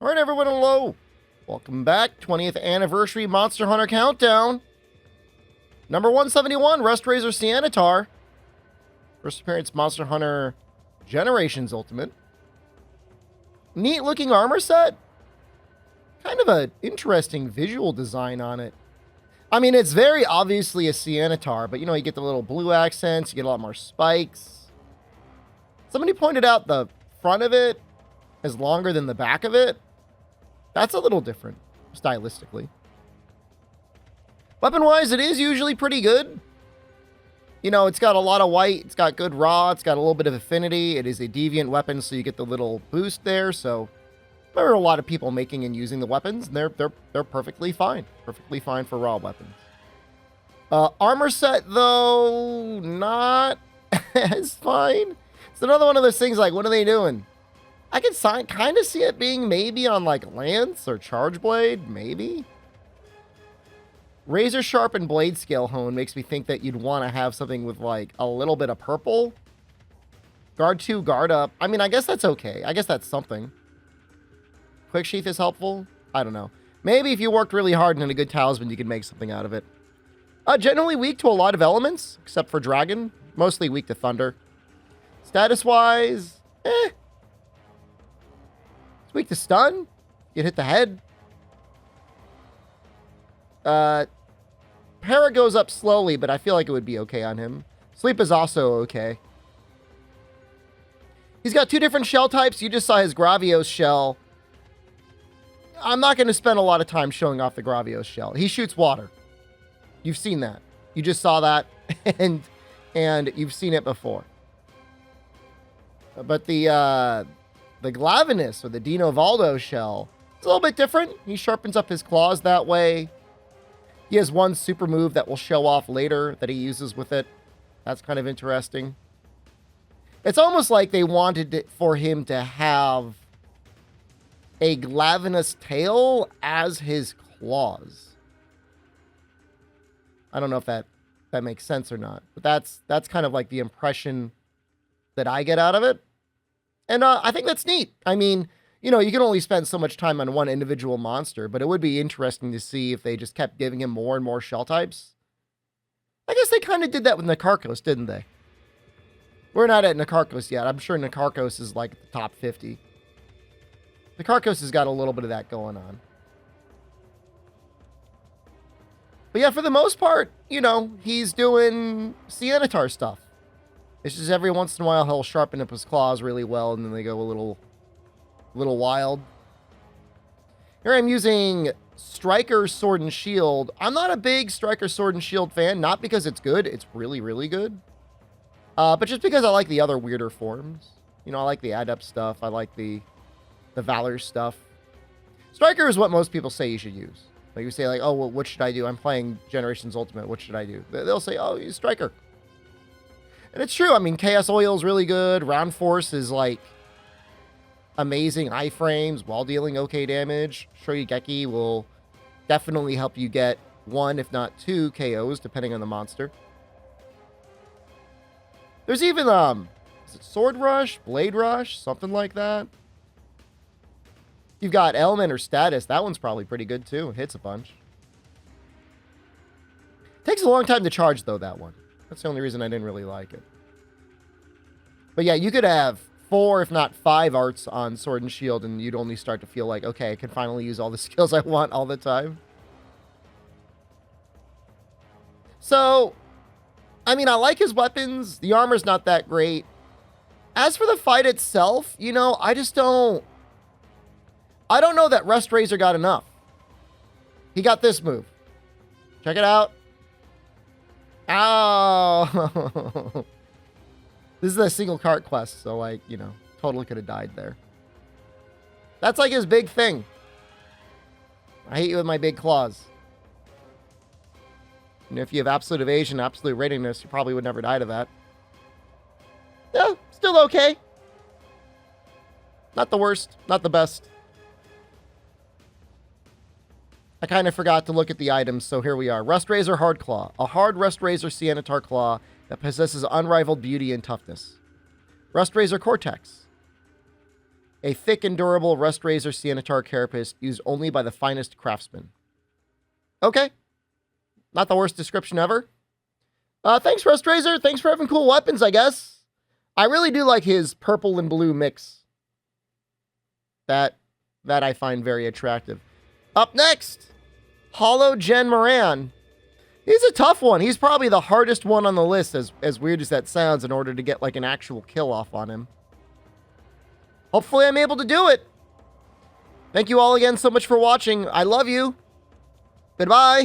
All right, everyone, hello. Welcome back. 20th anniversary Monster Hunter Countdown. Number 171, Rustrazor Ceanataur. First appearance, Monster Hunter Generations Ultimate. Neat looking armor set. Kind of an interesting visual design on it. I mean, it's very obviously a Ceanataur, but you know, you get the little blue accents, you get a lot more spikes. Somebody pointed out the front of it is longer than the back of it. That's a little different, stylistically. Weapon-wise, it is usually pretty good. You know, it's got a lot of white, it's got good raw, it's got a little bit of affinity. It is a deviant weapon, so you get the little boost there. So there are a lot of people making and using the weapons, and they're perfectly fine. Perfectly fine for raw weapons. Armor set, though, not as fine. It's another one of those things like, what are they doing? I can kind of see it being maybe on like Lance or Charge Blade, maybe. Razor Sharp and Blade Scale Hone makes me think that you'd want to have something with like a little bit of purple. Guard 2, guard up. I mean, I guess that's okay. I guess that's something. Quick Sheath is helpful. I don't know. Maybe if you worked really hard and in a good talisman, you could make something out of it. Generally weak to a lot of elements, except for Dragon. Mostly weak to Thunder. Status-wise, It's weak to stun. You hit the head. Para goes up slowly, but I feel like it would be okay on him. Sleep is also okay. He's got two different shell types. You just saw his Gravios shell. I'm not going to spend a lot of time showing off the Gravios shell. He shoots water. You've seen that. You just saw that, and you've seen it before. But the Glavenus, or the Dino Valdo shell, it's a little bit different. He sharpens up his claws that way. He has one super move that will show off later that he uses with it. That's kind of interesting. It's almost like they wanted for him to have a Glavenus tail as his claws. I don't know if that makes sense or not, but that's kind of like the impression that I get out of it. And I think that's neat. I mean, you know, you can only spend so much time on one individual monster, but it would be interesting to see if they just kept giving him more and more shell types. I guess they kind of did that with Nakarkos, didn't they? We're not at Nakarkos yet. I'm sure Nakarkos is like the top 50. Nakarkos has got a little bit of that going on. But yeah, for the most part, you know, he's doing Ceanataur stuff. It's just every once in a while he'll sharpen up his claws really well, and then they go a little wild. Here I'm using Striker Sword and Shield. I'm not a big Striker Sword and Shield fan, not because it's good. It's really, really good. But just because I like the other weirder forms. You know, I like the Adept stuff. I like the Valor stuff. Striker is what most people say you should use. Like you say, like, oh, well, what should I do? I'm playing Generations Ultimate. What should I do? They'll say, oh, use Striker. And it's true. I mean, Chaos Oil is really good. Round Force is like amazing iframes while dealing okay damage. Shoryugeki will definitely help you get 1, if not 2 KOs, depending on the monster. There's even, is it Sword Rush? Blade Rush? Something like that. You've got Element or Status. That one's probably pretty good, too. It hits a bunch. Takes a long time to charge, though, that one. That's the only reason I didn't really like it. But yeah, you could have 4, if not 5 arts on Sword and Shield, and you'd only start to feel like, okay, I can finally use all the skills I want all the time. So, I mean, I like his weapons. The armor's not that great. As for the fight itself, you know, I don't know that Rustrazor got enough. He got this move. Check it out. Oh. This is a single cart quest, so like, you know, totally could have died there. That's like his big thing. I hate you with my big claws. And if you have absolute evasion, absolute readiness, you probably would never die to that. Yeah, still okay. Not the worst, not the best. I kind of forgot to look at the items, so here we are. Rustrazor Hard Claw. A hard Rustrazor Ceanataur Claw that possesses unrivaled beauty and toughness. Rustrazor Cortex. A thick and durable Rustrazor Ceanataur carapace used only by the finest craftsmen. Okay. Not the worst description ever. Thanks, Rustrazor. Thanks for having cool weapons, I guess. I really do like his purple and blue mix. That I find very attractive. Up next, Hollow Gen Moran. He's a tough one. He's probably the hardest one on the list, as weird as that sounds, in order to get like an actual kill off on him. Hopefully I'm able to do it. Thank you all again so much for watching. I love you. Goodbye.